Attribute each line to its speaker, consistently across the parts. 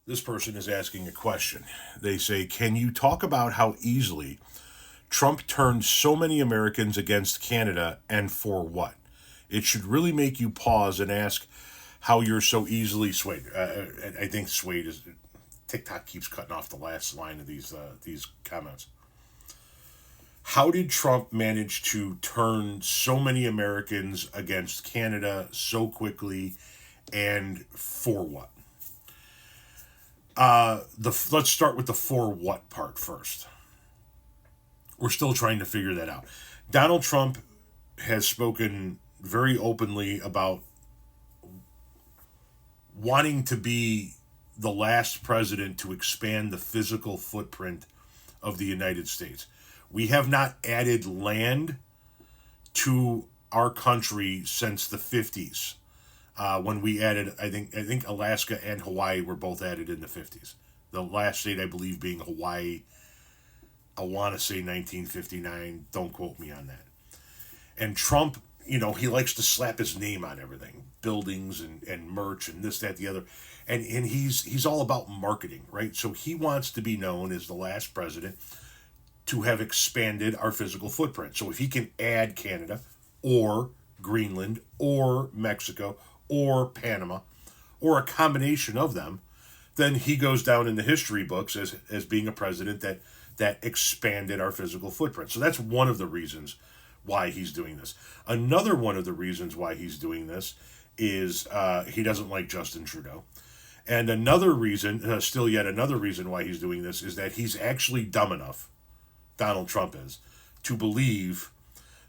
Speaker 1: This person is asking a question. They say, can you talk about how easily Trump turned so many Americans against Canada and for what? It should really make you pause and ask how you're so easily swayed. I think swayed is. TikTok keeps cutting off the last line of these comments. How did Trump manage to turn so many Americans against Canada so quickly, and for what? Let's start with the for what part first. We're still trying to figure that out. Donald Trump has spoken very openly about wanting to be the last president to expand the physical footprint of the United States. We have not added land to our country since the 50s. When we added, I think Alaska and Hawaii were both added in the 50s. The last state, I believe, being Hawaii. I want to say 1959. Don't quote me on that. And Trump, he likes to slap his name on everything, buildings and merch and this, that, the other. And he's all about marketing, right? So he wants to be known as the last president to have expanded our physical footprint. So if he can add Canada or Greenland or Mexico or Panama or a combination of them, then he goes down in the history books as being a president that expanded our physical footprint. So that's one of the reasons why he's doing this. Another one of the reasons why he's doing this is he doesn't like Justin Trudeau. And another reason, still yet another reason why he's doing this is that he's actually dumb enough, Donald Trump is, to believe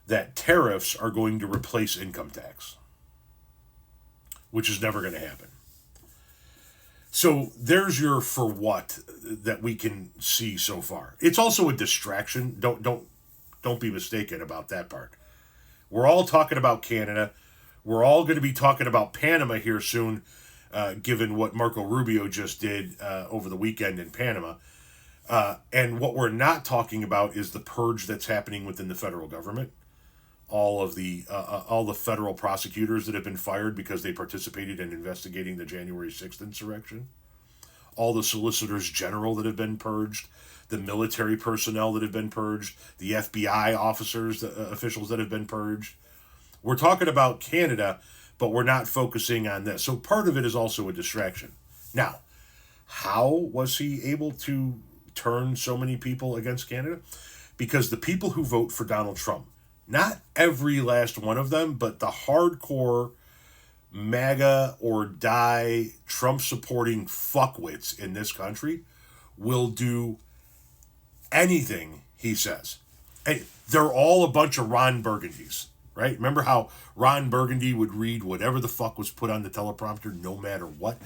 Speaker 1: that tariffs are going to replace income tax, which is never going to happen. So there's your for what that we can see so far. It's also a distraction. Don't be mistaken about that part. We're all talking about Canada. We're all going to be talking about Panama here soon, given what Marco Rubio just did over the weekend in Panama. And what we're not talking about is the purge that's happening within the federal government. All the federal prosecutors that have been fired because they participated in investigating the January 6th insurrection. All the solicitors general that have been purged, the military personnel that have been purged, the FBI officers, officials that have been purged. We're talking about Canada, but we're not focusing on this. So part of it is also a distraction. Now, how was he able to turn so many people against Canada? Because the people who vote for Donald Trump, not every last one of them, but the hardcore MAGA or die Trump supporting fuckwits in this country will do anything he says. And they're all a bunch of Ron Burgundys, right? Remember how Ron Burgundy would read whatever the fuck was put on the teleprompter, no matter what?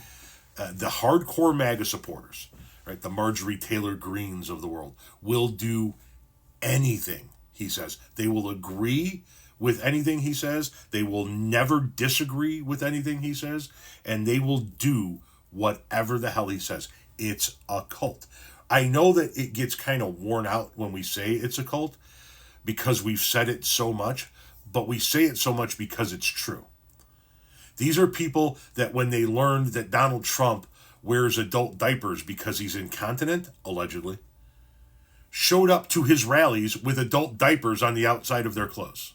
Speaker 1: The hardcore MAGA supporters, right? The Marjorie Taylor Greens of the world will do anything he says. They will agree with anything he says. They will never disagree with anything he says. And they will do whatever the hell he says. It's a cult. I know that it gets kind of worn out when we say it's a cult because we've said it so much, but we say it so much because it's true. These are people that when they learned that Donald Trump wears adult diapers because he's incontinent, allegedly, showed up to his rallies with adult diapers on the outside of their clothes.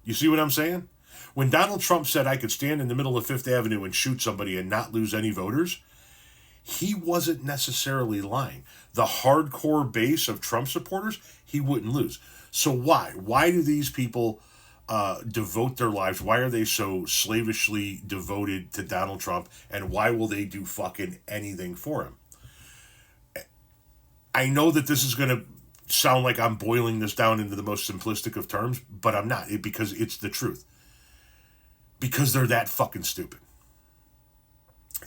Speaker 1: You see what I'm saying? When Donald Trump said I could stand in the middle of Fifth Avenue and shoot somebody and not lose any voters, he wasn't necessarily lying. The hardcore base of Trump supporters, he wouldn't lose. So why? Why do these people devote their lives? Why are they so slavishly devoted to Donald Trump? And why will they do fucking anything for him? I know that this is going to sound like I'm boiling this down into the most simplistic of terms, but I'm not, because it's the truth. Because they're that fucking stupid.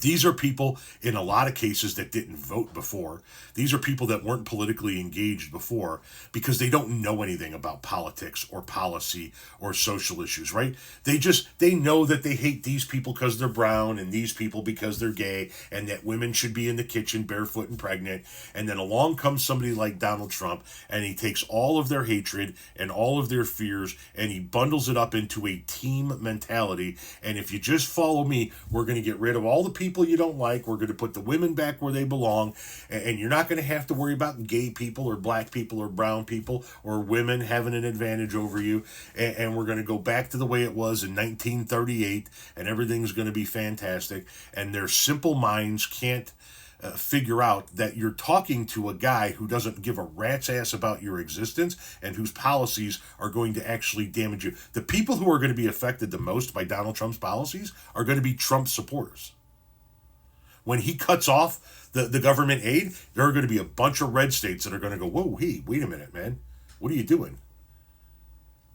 Speaker 1: These are people in a lot of cases that didn't vote before. These are people that weren't politically engaged before because they don't know anything about politics or policy or social issues, right? They know that they hate these people because they're brown and these people because they're gay and that women should be in the kitchen barefoot and pregnant. And then along comes somebody like Donald Trump and he takes all of their hatred and all of their fears and he bundles it up into a team mentality. And if you just follow me, we're going to get rid of all the people you don't like. We're going to put the women back where they belong, and you're not going to have to worry about gay people or black people or brown people or women having an advantage over you. And we're going to go back to the way it was in 1938, and everything's going to be fantastic. And their simple minds can't figure out that you're talking to a guy who doesn't give a rat's ass about your existence and whose policies are going to actually damage you. The people who are going to be affected the most by Donald Trump's policies are going to be Trump supporters. When he cuts off the government aid, there are going to be a bunch of red states that are going to go, whoa, hey, wait a minute, man. What are you doing?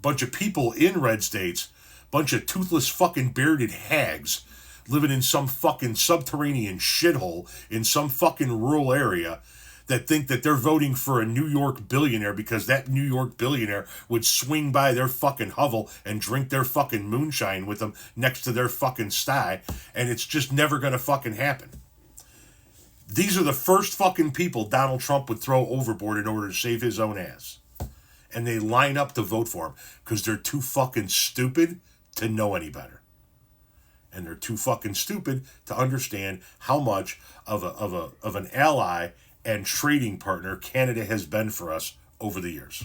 Speaker 1: Bunch of people in red states, bunch of toothless fucking bearded hags living in some fucking subterranean shithole in some fucking rural area that think that they're voting for a New York billionaire because that New York billionaire would swing by their fucking hovel and drink their fucking moonshine with them next to their fucking sty, and it's just never gonna fucking happen. These are the first fucking people Donald Trump would throw overboard in order to save his own ass. And they line up to vote for him because they're too fucking stupid to know any better. And they're too fucking stupid to understand how much of an ally and trading partner Canada has been for us over the years.